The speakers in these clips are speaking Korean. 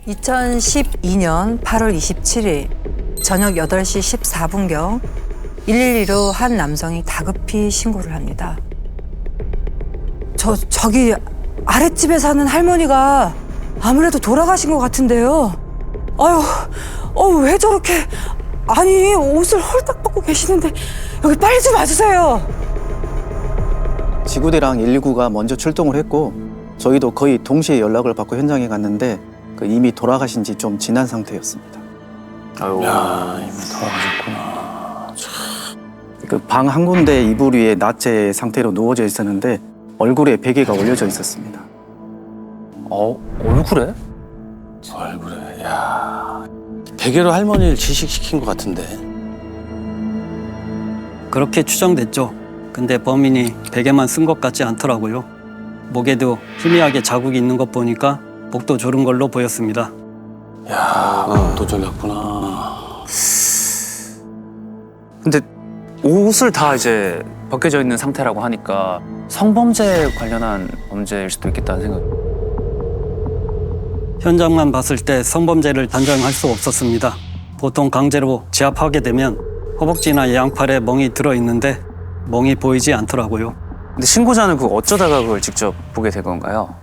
2012년 8월 27일 저녁 8시 14분경 112로 한 남성이 다급히 신고를 합니다. 저기 아랫집에 사는 할머니가 아무래도 돌아가신 것 같은데요. 왜 저렇게, 아니 옷을 홀딱 벗고 계시는데 여기 빨리 좀 와주세요. 지구대랑 119가 먼저 출동을 했고 저희도 거의 동시에 연락을 받고 현장에 갔는데 이미 돌아가신 지 좀 지난 상태였습니다. 아유, 야, 이미 돌아가셨구나. 방 한 군데 이불 위에 나체 상태로 누워져 있었는데 얼굴에 베개가 올려져 있었습니다. 얼굴에? 얼굴에, 야. 베개로 할머니를 지식시킨 것 같은데. 그렇게 추정됐죠. 근데 범인이 베개만 쓴 것 같지 않더라고요. 목에도 희미하게 자국이 있는 것 보니까 목도 조른 걸로 보였습니다. 야, 또 졸렸구나. 근데 옷을 다 이제 벗겨져 있는 상태라고 하니까 성범죄 관련한 범죄일 수도 있겠다는 생각. 현장만 봤을 때 성범죄를 단정할 수 없었습니다. 보통 강제로 지압하게 되면 허벅지나 양팔에 멍이 들어있는데 멍이 보이지 않더라고요. 근데 신고자는 그거 어쩌다가 그걸 직접 보게 된 건가요?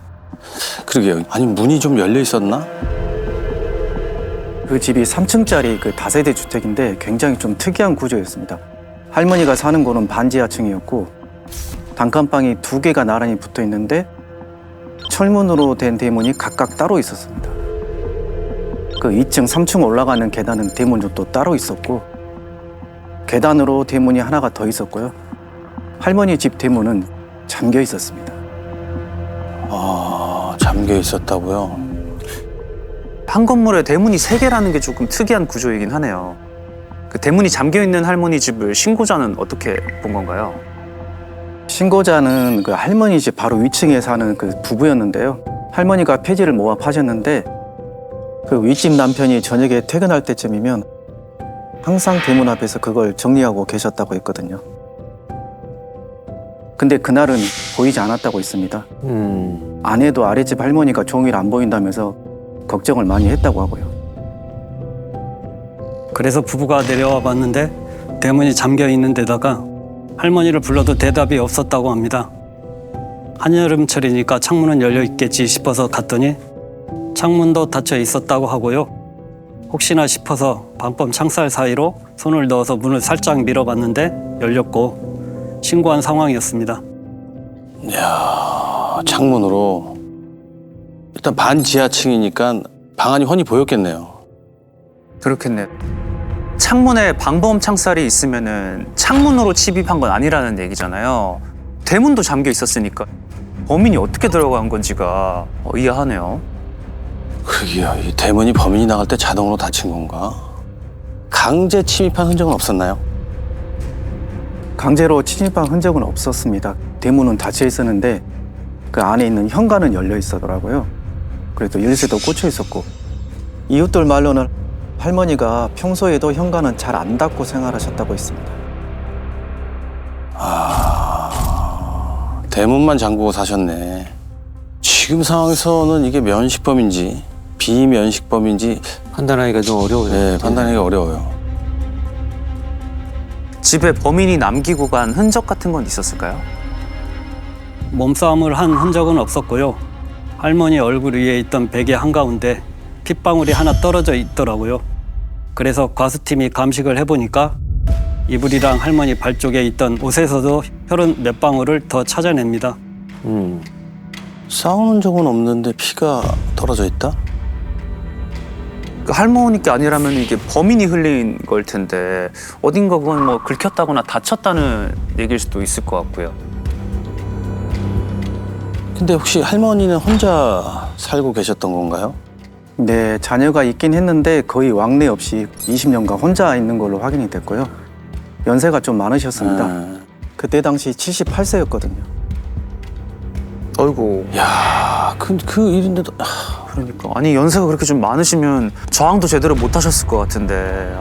그러게요. 아니, 문이 좀 열려 있었나? 그 집이 3층짜리 다세대 주택인데 굉장히 좀 특이한 구조였습니다. 할머니가 사는 곳은 반지하층이었고 단칸방이 2개가 나란히 붙어 있는데 철문으로 된 대문이 각각 따로 있었습니다. 2층, 3층 올라가는 계단은 대문도 또 따로 있었고 계단으로 대문이 하나가 더 있었고요. 할머니 집 대문은 잠겨 있었습니다. 아, 잠겨 있었다고요? 한 건물에 대문이 3개라는 게 조금 특이한 구조이긴 하네요. 그 대문이 잠겨 있는 할머니 집을 신고자는 어떻게 본 건가요? 신고자는 할머니 집 바로 위층에 사는 부부였는데요. 할머니가 폐지를 모아 파셨는데 윗집 남편이 저녁에 퇴근할 때쯤이면 항상 대문 앞에서 그걸 정리하고 계셨다고 했거든요. 근데 그날은 보이지 않았다고 했습니다. 아내도 아랫집 할머니가 종일 안 보인다면서 걱정을 많이 했다고 하고요. 그래서 부부가 내려와 봤는데 대문이 잠겨 있는 데다가 할머니를 불러도 대답이 없었다고 합니다. 한여름철이니까 창문은 열려 있겠지 싶어서 갔더니 창문도 닫혀 있었다고 하고요. 혹시나 싶어서 방범 창살 사이로 손을 넣어서 문을 살짝 밀어봤는데 열렸고 신고한 상황이었습니다. 야, 창문으로. 일단 반지하층이니까 방안이 훤히 보였겠네요. 그렇겠네. 창문에 방범 창살이 있으면은 창문으로 침입한 건 아니라는 얘기잖아요. 대문도 잠겨 있었으니까 범인이 어떻게 들어간 건지가 의아하네요. 그러게요. 이 대문이 범인이 나갈 때 자동으로 닫힌 건가? 강제 침입한 흔적은 없었나요? 강제로 침입한 흔적은 없었습니다. 대문은 닫혀 있었는데 그 안에 있는 현관은 열려 있었더라고요. 그래도 열쇠도 꽂혀 있었고 이웃들 말로는 할머니가 평소에도 현관은 잘 안 닫고 생활하셨다고 했습니다. 아, 대문만 잠그고 사셨네. 지금 상황에서는 이게 면식범인지 비면식범인지 판단하기가 좀 어려워요. 네, 판단하기가 어려워요. 집에 범인이 남기고 간 흔적 같은 건 있었을까요? 몸싸움을 한 흔적은 없었고요. 할머니 얼굴 위에 있던 베개 한가운데 핏방울이 하나 떨어져 있더라고요. 그래서 과수팀이 감식을 해보니까 이불이랑 할머니 발 쪽에 있던 옷에서도 혈흔 몇 방울을 더 찾아냅니다. 싸우는 적은 없는데 피가 떨어져 있다? 그 할머니께 아니라면 이게 범인이 흘린 걸 텐데 어딘가 그건 뭐 긁혔다거나 다쳤다는 얘기일 수도 있을 것 같고요. 근데 혹시 할머니는 혼자 살고 계셨던 건가요? 네, 자녀가 있긴 했는데 거의 왕래 없이 20년간 혼자 있는 걸로 확인이 됐고요. 연세가 좀 많으셨습니다. 그때 당시 78세였거든요. 어이구. 야, 그 일인데도 그러니까 아니 연세가 그렇게 좀 많으시면 저항도 제대로 못 하셨을 것 같은데.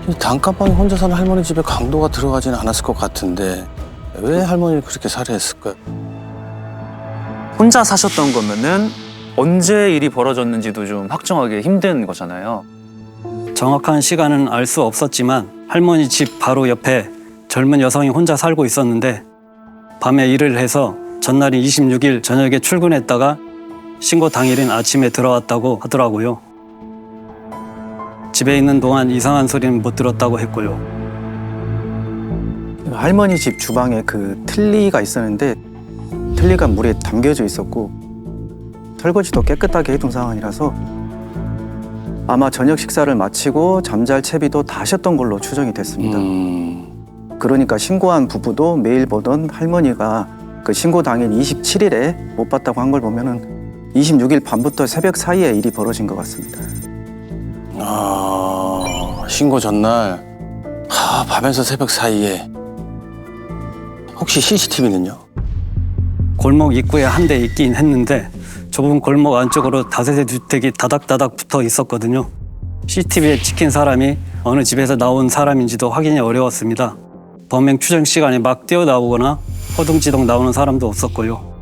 이 단칸방에 혼자 사는 할머니 집에 강도가 들어가지는 않았을 것 같은데 왜 할머니를 그렇게 살해했을까요? 혼자 사셨던 거면은 언제 일이 벌어졌는지도 좀 확정하기 힘든 거잖아요. 정확한 시간은 알 수 없었지만 할머니 집 바로 옆에 젊은 여성이 혼자 살고 있었는데 밤에 일을 해서 전날인 26일 저녁에 출근했다가 신고 당일인 아침에 들어왔다고 하더라고요. 집에 있는 동안 이상한 소리는 못 들었다고 했고요. 할머니 집 주방에 그 틀니가 있었는데 틀니가 물에 담겨져 있었고 설거지도 깨끗하게 해둔 상황이라서 아마 저녁 식사를 마치고 잠잘 채비도 다 하셨던 걸로 추정이 됐습니다. 그러니까 신고한 부부도 매일 보던 할머니가 그 신고 당일 27일에 못 봤다고 한 걸 보면은 26일 밤부터 새벽 사이에 일이 벌어진 것 같습니다. 신고 전날 밤에서 새벽 사이에. 혹시 CCTV는요? 골목 입구에 한 대 있긴 했는데 좁은 골목 안쪽으로 다세대 주택이 다닥다닥 붙어 있었거든요. CCTV에 찍힌 사람이 어느 집에서 나온 사람인지도 확인이 어려웠습니다. 범행 추정 시간에 막 뛰어나오거나 허둥지둥 나오는 사람도 없었고요.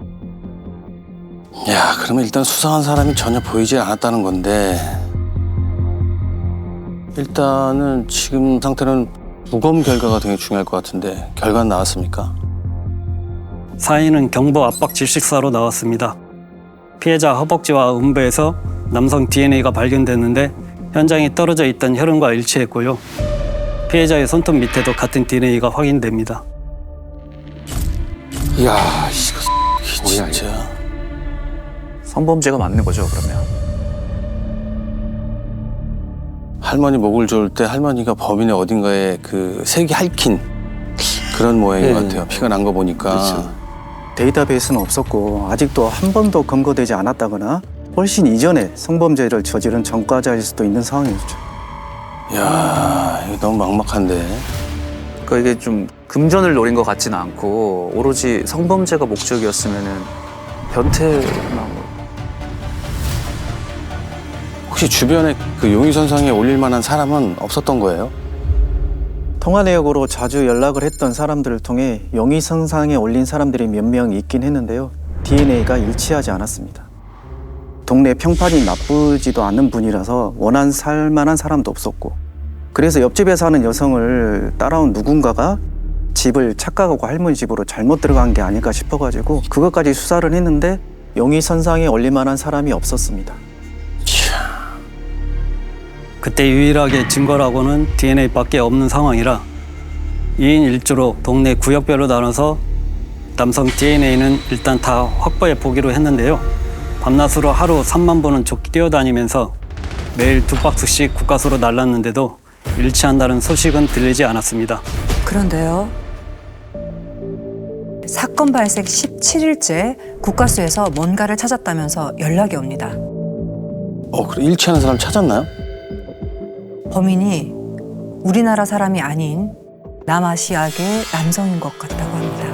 야, 그러면 일단 수상한 사람이 전혀 보이지 않았다는 건데 일단은 지금 상태는 부검 결과가 되게 중요할 것 같은데 결과는 나왔습니까? 사인은 경부 압박 질식사로 나왔습니다. 피해자 허벅지와 음부에서 남성 DNA가 발견됐는데 현장에 떨어져 있던 혈흔과 일치했고요. 피해자의 손톱 밑에도 같은 DNA가 확인됩니다. 이야, 이거 진짜. 성범죄가 맞는 거죠, 그러면? 할머니 목을 조을 때 할머니가 범인의 어딘가에 그 색이 핥힌 그런 모양인 것 같아요. 피가 난 거 보니까. 데이터베이스는 없었고 아직도 한 번도 검거되지 않았다거나 훨씬 이전에 성범죄를 저지른 전과자일 수도 있는 상황이었죠. 이야, 이거 너무 막막한데. 그러니까 이게 좀 금전을 노린 것 같지는 않고 오로지 성범죄가 목적이었으면은 변태나 뭐. 혹시 주변에 그 용의선상에 올릴 만한 사람은 없었던 거예요? 통화 내역으로 자주 연락을 했던 사람들을 통해 용의선상에 올린 사람들이 몇 명 있긴 했는데요. DNA가 일치하지 않았습니다. 동네 평판이 나쁘지도 않은 분이라서 원한 살 만한 사람도 없었고 그래서 옆집에 사는 여성을 따라온 누군가가 집을 착각하고 할머니 집으로 잘못 들어간 게 아닐까 싶어가지고 그것까지 수사를 했는데 용의선상에 올릴 만한 사람이 없었습니다. 그때 유일하게 증거라고는 DNA밖에 없는 상황이라 2인 1조로 동네 구역별로 나눠서 남성 DNA는 일단 다 확보해 보기로 했는데요. 밤낮으로 하루 3만 번은 좁게 뛰어다니면서 매일 2박스씩 국과수로 날랐는데도 일치한다는 소식은 들리지 않았습니다. 그런데요. 사건 발생 17일째 국과수에서 뭔가를 찾았다면서 연락이 옵니다. 그래 일치하는 사람 찾았나요? 범인이 우리나라 사람이 아닌 남아시아계 남성인 것 같다고 합니다.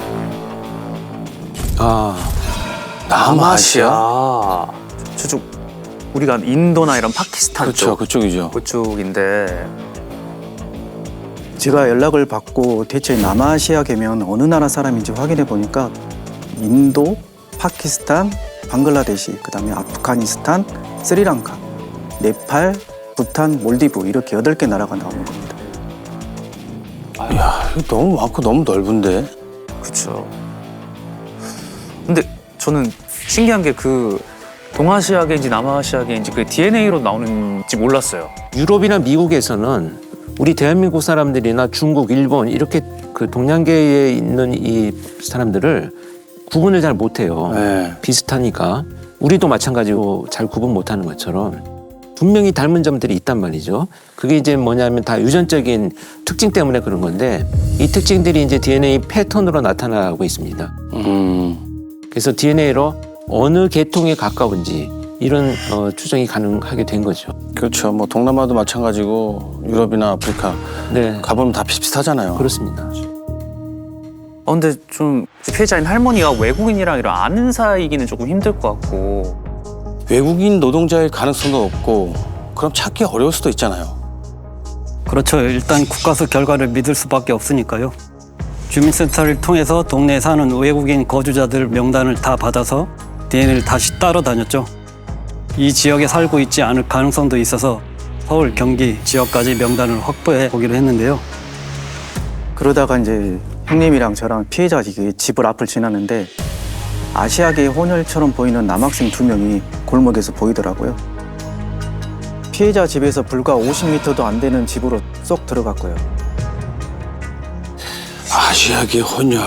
남아시아? 저쪽 우리가 인도나 이런 파키스탄 그렇죠, 쪽 그쪽이죠. 그쪽인데 제가 연락을 받고 대체 남아시아계면 어느 나라 사람인지 확인해 보니까 인도, 파키스탄, 방글라데시, 그다음에 아프가니스탄, 스리랑카, 네팔, 부탄, 몰디브 이렇게 8개 나라가 나오는 겁니다. 이야, 이거 너무 많고 너무 넓은데. 그렇죠. 근데 저는 신기한 게 그 동아시아계인지 남아시아계인지 그 DNA로 나오는지 몰랐어요. 유럽이나 미국에서는 우리 대한민국 사람들이나 중국, 일본 이렇게 그 동양계에 있는 이 사람들을 구분을 잘 못해요. 네. 비슷하니까. 우리도 마찬가지로 잘 구분 못하는 것처럼 분명히 닮은 점들이 있단 말이죠. 그게 이제 뭐냐면 다 유전적인 특징 때문에 그런 건데 이 특징들이 이제 DNA 패턴으로 나타나고 있습니다. 그래서 DNA로 어느 계통에 가까운지 이런 추정이 가능하게 된 거죠. 그렇죠. 뭐 동남아도 마찬가지고 유럽이나 아프리카 네, 가보면 다 비슷비슷하잖아요. 그렇습니다. 근데 좀 피해자인 할머니가 외국인이랑 이런 아는 사이기는 조금 힘들 것 같고 외국인 노동자일 가능성도 없고 그럼 찾기 어려울 수도 있잖아요. 그렇죠. 일단 국과수 결과를 믿을 수밖에 없으니까요. 주민센터를 통해서 동네에 사는 외국인 거주자들 명단을 다 받아서 DNA를 다시 따러 다녔죠. 이 지역에 살고 있지 않을 가능성도 있어서 서울, 경기 지역까지 명단을 확보해 보기로 했는데요. 그러다가 이제 형님이랑 저랑 피해자 집을 앞을 지나는데 아시아계 혼혈처럼 보이는 남학생 2명이 골목에서 보이더라고요. 피해자 집에서 불과 50m도 안 되는 집으로 쏙 들어갔고요. 아시아계 혼혈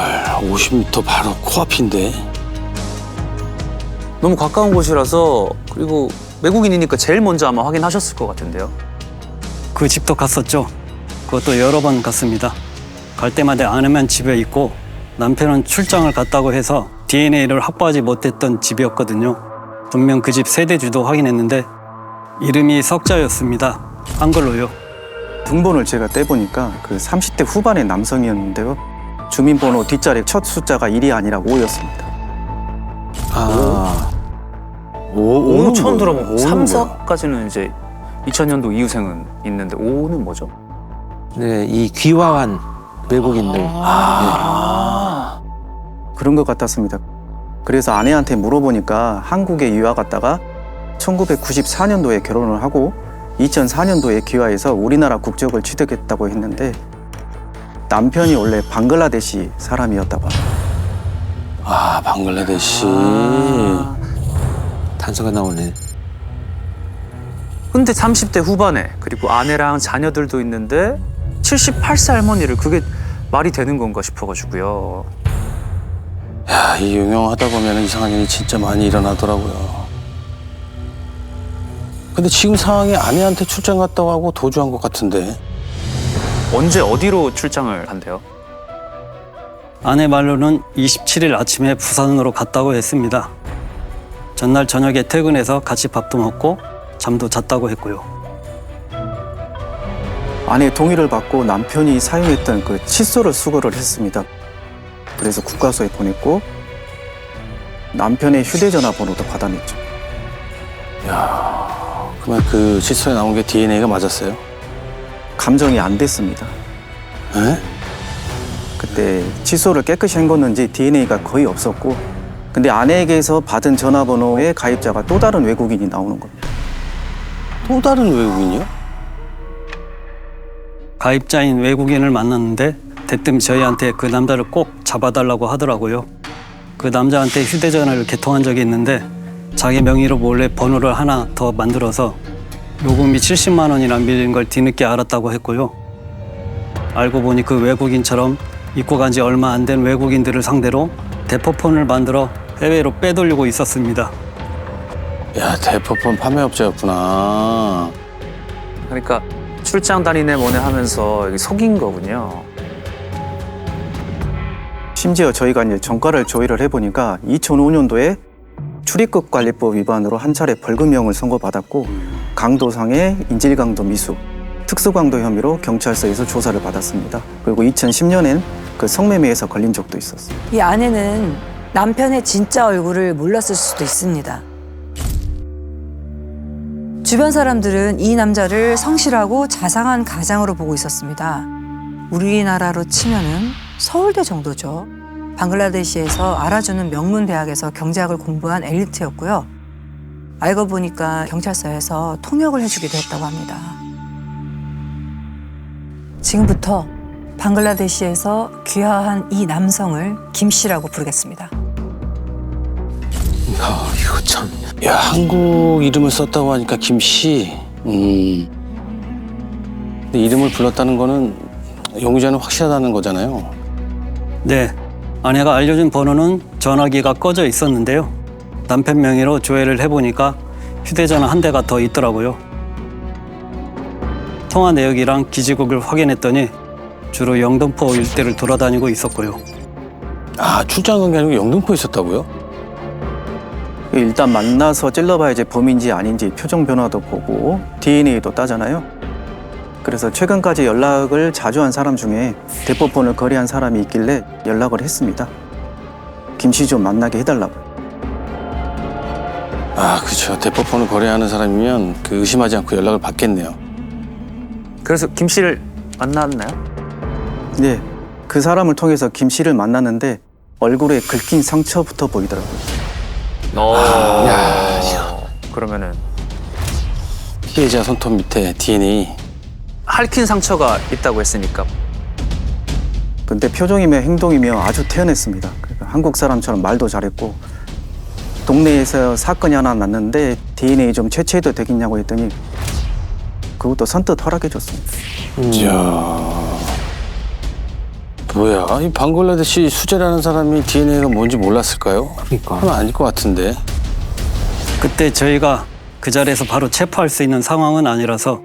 50m 바로 코앞인데. 너무 가까운 곳이라서 그리고 외국인이니까 제일 먼저 아마 확인하셨을 것 같은데요. 그 집도 갔었죠. 그것도 여러 번 갔습니다. 갈 때마다 아내만 집에 있고 남편은 출장을 갔다고 해서 DNA를 확보하지 못했던 집이었거든요. 분명 그 집 세대주도 확인했는데 이름이 석자였습니다. 한글로요. 등본을 제가 떼보니까 그 30대 후반의 남성이었는데요. 주민번호 뒷자리 첫 숫자가 1이 아니라 5였습니다. 아. 오는 처음 들어보고 오는 3, 뭐야? 4까지는 이제 2000년도 이후생은 있는데 5는 뭐죠? 네, 이 귀화한 외국인들. 그런 것 같았습니다. 그래서 아내한테 물어보니까 한국에 유학 갔다가 1994년도에 결혼을 하고 2004년도에 귀화해서 우리나라 국적을 취득했다고 했는데 남편이 원래 방글라데시 사람이었다고 합니다. 아, 방글라데시. 단서가 나오네. 근데 30대 후반에 그리고 아내랑 자녀들도 있는데 78세 할머니를 그게 말이 되는 건가 싶어가지고요. 야, 이 유명하다 보면 이상한 일이 진짜 많이 일어나더라고요. 근데 지금 상황이 아내한테 출장 갔다고 하고 도주한 것 같은데. 언제 어디로 출장을 간대요? 아내 말로는 27일 아침에 부산으로 갔다고 했습니다. 전날 저녁에 퇴근해서 같이 밥도 먹고 잠도 잤다고 했고요. 아내의 동의를 받고 남편이 사용했던 그 칫솔을 수거를 했습니다. 그래서 국과수에 보냈고 남편의 휴대전화 번호도 받아냈죠. 그러면 그 칫솔에 나온 게 DNA가 맞았어요? 감정이 안 됐습니다. 에? 그때 칫솔을 깨끗이 헹궜는지 DNA가 거의 없었고 근데 아내에게서 받은 전화번호의 가입자가 또 다른 외국인이 나오는 겁니다. 또 다른 외국인이요? 가입자인 외국인을 만났는데 대뜸 저희한테 그 남자를 꼭 잡아달라고 하더라고요. 그 남자한테 휴대전화를 개통한 적이 있는데 자기 명의로 몰래 번호를 하나 더 만들어서 요금이 70만 원이나 밀린 걸 뒤늦게 알았다고 했고요. 알고 보니 그 외국인처럼 입고 간 지 얼마 안 된 외국인들을 상대로 대포폰을 만들어 해외로 빼돌리고 있었습니다. 야, 대포폰 판매업자였구나. 그러니까 출장 다니네 뭐네 하면서 여기 속인 거군요. 심지어 저희가 이제 전과를 조회를 해보니까 2005년도에 출입국 관리법 위반으로 한 차례 벌금형을 선고받았고 강도상의 인질강도 미수, 특수강도 혐의로 경찰서에서 조사를 받았습니다. 그리고 2010년엔 그 성매매에서 걸린 적도 있었어요. 이 아내는 남편의 진짜 얼굴을 몰랐을 수도 있습니다. 주변 사람들은 이 남자를 성실하고 자상한 가장으로 보고 있었습니다. 우리나라로 치면은 서울대 정도죠. 방글라데시에서 알아주는 명문 대학에서 경제학을 공부한 엘리트였고요. 알고 보니까 경찰서에서 통역을 해주기도 했다고 합니다. 지금부터 방글라데시에서 귀화한 이 남성을 김 씨라고 부르겠습니다. 이거 참. 야, 한국 이름을 썼다고 하니까 김씨. 근데 이름을 불렀다는 거는 용의자는 확실하다는 거잖아요. 네, 아내가 알려준 번호는 전화기가 꺼져 있었는데요. 남편 명의로 조회를 해보니까 휴대전화 한 대가 더 있더라고요. 통화 내역이랑 기지국을 확인했더니 주로 영등포 일대를 돌아다니고 있었고요. 아, 출장 간 게 아니고 영등포에 있었다고요? 일단 만나서 찔러봐야지 범인지 아닌지 표정 변화도 보고 DNA도 따잖아요. 그래서 최근까지 연락을 자주 한 사람 중에 대포폰을 거래한 사람이 있길래 연락을 했습니다. 김 씨 좀 만나게 해달라고. 아, 그렇죠. 대포폰을 거래하는 사람이면 그 의심하지 않고 연락을 받겠네요. 그래서 김 씨를 만났나요? 네, 그 사람을 통해서 김 씨를 만났는데 얼굴에 긁힌 상처부터 보이더라고요. 그러면은 피해자 손톱 밑에 DNA. 핥힌 상처가 있다고 했으니까 근데 표정이며 행동이며 아주 태연했습니다. 그러니까 한국 사람처럼 말도 잘했고 동네에서 사건이 하나 났는데 DNA 좀 채취해도 되겠냐고 했더니 그것도 선뜻 허락해줬습니다. 이야. 뭐야? 이 방글라데시 수재라는 사람이 DNA가 뭔지 몰랐을까요? 그러니까. 그건 아닐 것 같은데. 그때 저희가 그 자리에서 바로 체포할 수 있는 상황은 아니라서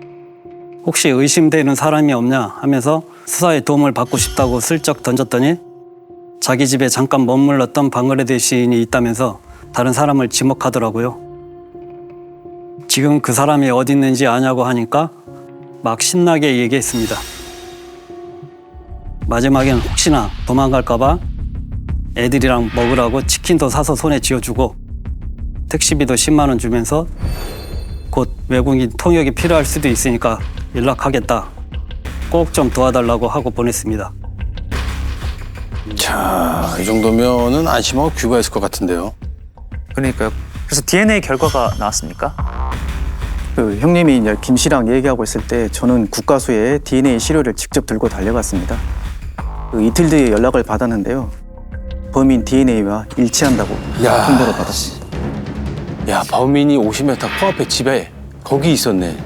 혹시 의심되는 사람이 없냐 하면서 수사에 도움을 받고 싶다고 슬쩍 던졌더니 자기 집에 잠깐 머물렀던 방글라데시인이 있다면서 다른 사람을 지목하더라고요. 지금 그 사람이 어디 있는지 아냐고 하니까 막 신나게 얘기했습니다. 마지막엔 혹시나 도망갈까 봐 애들이랑 먹으라고 치킨도 사서 손에 쥐어주고 택시비도 10만 원 주면서 곧 외국인 통역이 필요할 수도 있으니까 연락하겠다. 꼭 좀 도와달라고 하고 보냈습니다. 자, 이 정도면은 안심하고 귀가했을 것 같은데요. 그러니까요. 그래서 DNA 결과가 나왔습니까? 그 형님이 이제 김 씨랑 얘기하고 있을 때 저는 국과수에 DNA 시료를 직접 들고 달려갔습니다. 그 이틀 뒤에 연락을 받았는데요. 범인 DNA와 일치한다고 통보를 받았습니다. 야, 범인이 50m 코앞에 집에 거기 있었네.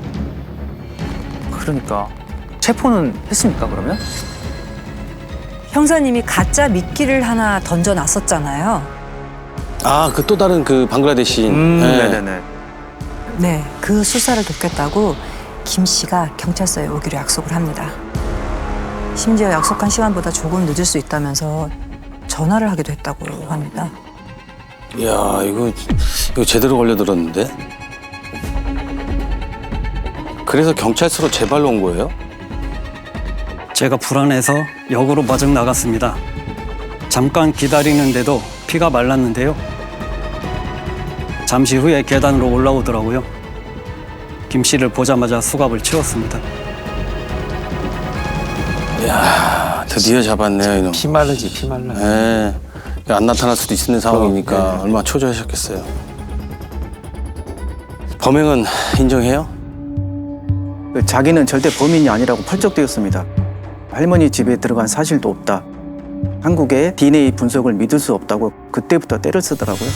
그러니까 체포는 했습니까 그러면? 형사님이 가짜 미끼를 하나 던져놨었잖아요. 아, 그 또 다른 그 방글라데시인. 네. 네네네. 네, 그 수사를 돕겠다고 김 씨가 경찰서에 오기로 약속을 합니다. 심지어 약속한 시간보다 조금 늦을 수 있다면서 전화를 하기도 했다고 합니다. 이야, 이거 제대로 걸려들었는데? 그래서 경찰서로 제발로 온 거예요? 제가 불안해서 역으로 마중 나갔습니다. 잠깐 기다리는데도 피가 말랐는데요. 잠시 후에 계단으로 올라오더라고요. 김 씨를 보자마자 수갑을 채웠습니다. 이야, 드디어 잡았네요, 이놈. 피말르지 피말라. 네. 안 나타날 수도 있는 상황이니까 얼마나 초조하셨겠어요. 범행은 인정해요? 그 자기는 절대 범인이 아니라고 펄쩍대었습니다. 할머니 집에 들어간 사실도 없다. 한국의 DNA 분석을 믿을 수 없다고 그때부터 때를 쓰더라고요.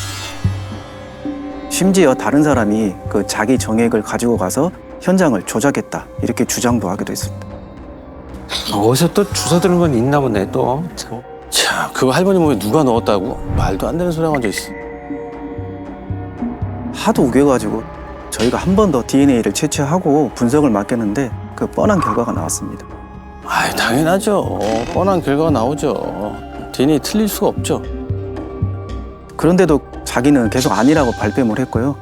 심지어 다른 사람이 그 자기 정액을 가지고 가서 현장을 조작했다. 이렇게 주장도 하기도 했습니다. 어디서 또 주워 들은 건 있나 보네 또. 참. 참, 그거 할머니 몸에 누가 넣었다고? 말도 안 되는 소리가 먼저 있어. 하도 우겨가지고 저희가 한 번 더 DNA를 채취하고 분석을 맡겼는데 그 뻔한 결과가 나왔습니다. 아이, 당연하죠. 뻔한 결과가 나오죠. DNA 틀릴 수가 없죠. 그런데도 자기는 계속 아니라고 발뺌을 했고요.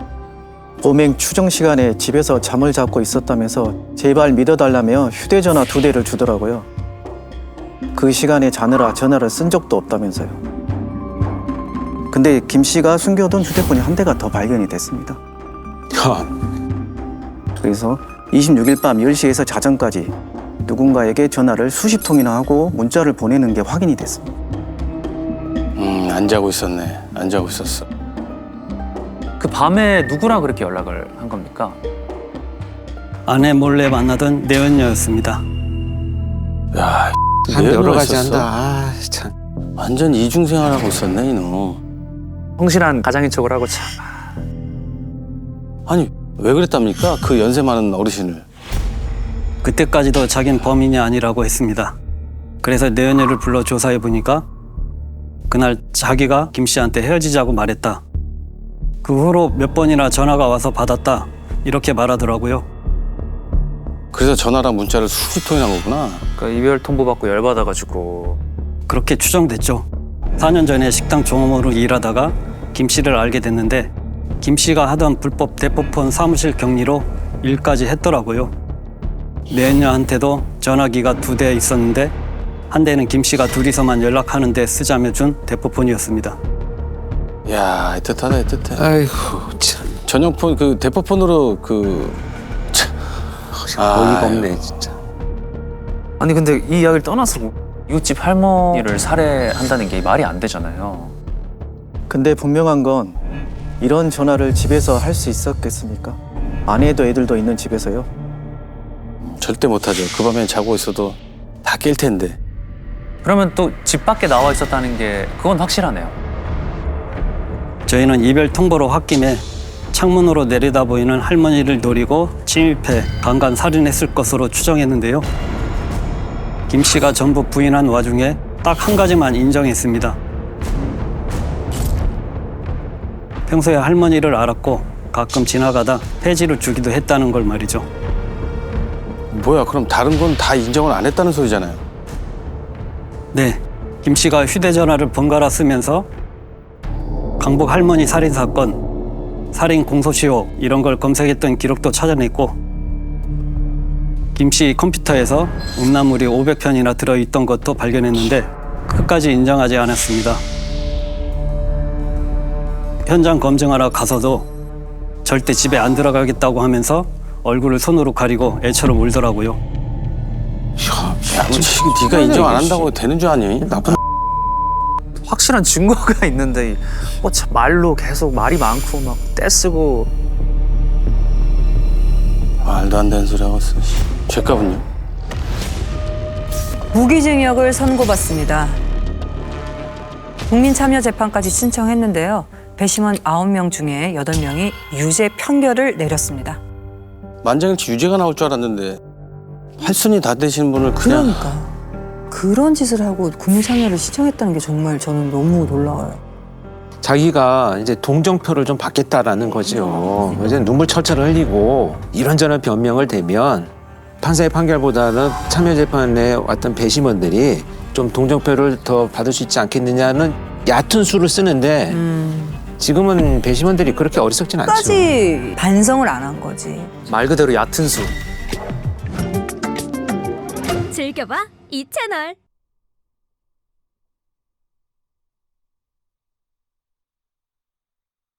범행 추정 시간에 집에서 잠을 잡고 있었다면서 제발 믿어달라며 휴대전화 2대를 주더라고요. 그 시간에 자느라 전화를 쓴 적도 없다면서요. 근데 김 씨가 숨겨둔 휴대폰이 한 대가 더 발견이 됐습니다. 그래서 26일 밤 10시에서 자정까지 누군가에게 전화를 수십 통이나 하고 문자를 보내는 게 확인이 됐습니다. 안 자고 있었네. 안 자고 있었어. 그 밤에 누구랑 그렇게 연락을 한 겁니까? 아내 몰래 만나던 내연녀였습니다. 야, 한 여러 가지 있었어? 한다. 아 참. 완전 이중생활하고 있었네, 이놈. 성실한 가장인 척을 하고 참. 아니, 왜 그랬답니까? 그 연세 많은 어르신을. 그때까지도 자긴 범인이 아니라고 했습니다. 그래서 내연녀를 불러 조사해 보니까 그날 자기가 김 씨한테 헤어지자고 말했다. 그 후로 몇 번이나 전화가 와서 받았다. 이렇게 말하더라고요. 그래서 전화랑 문자를 수십 통이나 한 거구나. 그러니까 이별 통보 받고 열받아가지고. 그렇게 추정됐죠. 4년 전에 식당 종업원으로 일하다가 김 씨를 알게 됐는데 김 씨가 하던 불법 대포폰 사무실 격리로 일까지 했더라고요. 내연녀한테도 전화기가 2대 있었는데 한 대는 김 씨가 둘이서만 연락하는 데 쓰자며 준 대포폰이었습니다. 야, 애틋하다, 애틋해. 아이고 참. 전용폰, 그 대포폰으로 그. 참. 어이가 아유. 없네 진짜. 아니 근데 이 이야기를 떠나서 이웃집 할머니를 살해한다는 게 말이 안 되잖아요. 근데 분명한 건 이런 전화를 집에서 할 수 있었겠습니까? 아내도 애들도 있는 집에서요. 절대 못하죠. 그 밤에 자고 있어도 다 깰 텐데. 그러면 또 집 밖에 나와 있었다는 게 그건 확실하네요. 저희는 이별 통보로 홧김에 창문으로 내려다 보이는 할머니를 노리고 침입해 강간 살인했을 것으로 추정했는데요. 김 씨가 전부 부인한 와중에 딱 한 가지만 인정했습니다. 평소에 할머니를 알았고 가끔 지나가다 폐지를 주기도 했다는 걸 말이죠. 뭐야, 그럼 다른 건 다 인정을 안 했다는 소리잖아요. 네, 김 씨가 휴대전화를 번갈아 쓰면서 강북 할머니 살인 사건, 살인 공소시효 이런 걸 검색했던 기록도 찾아냈고 김 씨 컴퓨터에서 음란물이 500편이나 들어있던 것도 발견했는데 끝까지 인정하지 않았습니다. 현장 검증하러 가서도 절대 집에 안 들어가겠다고 하면서 얼굴을 손으로 가리고 애처럼 울더라고요. 야, 솔직히 네가 인정 안 한다고 되는 줄 아니? 나쁜 확실한 증거가 있는데 뭐 참 말로 계속 말이 많고 막 떼쓰고. 말도 안 되는 소리 하고 있어. 죄값은요? 무기징역을 선고받습니다. 국민참여재판까지 신청했는데요. 배심원 9명 중에 8명이 유죄 판결을 내렸습니다. 만장일치 유죄가 나올 줄 알았는데 팔순이 다 되신 분을 그냥 그러니까 그런 짓을 하고 국민참여를 신청했다는 게 정말 저는 너무 놀라워요. 자기가 이제 동정표를 좀 받겠다라는 거죠. 이제 눈물 철철 흘리고 이런저런 변명을 대면 판사의 판결보다는 참여재판에 왔던 배심원들이 좀 동정표를 더 받을 수 있지 않겠느냐는 얕은 수를 쓰는데 지금은 배심원들이 그렇게 어리석진 않죠. 끝까지 반성을 안 한 거지. 말 그대로 얕은 수. 즐겨봐 이 채널.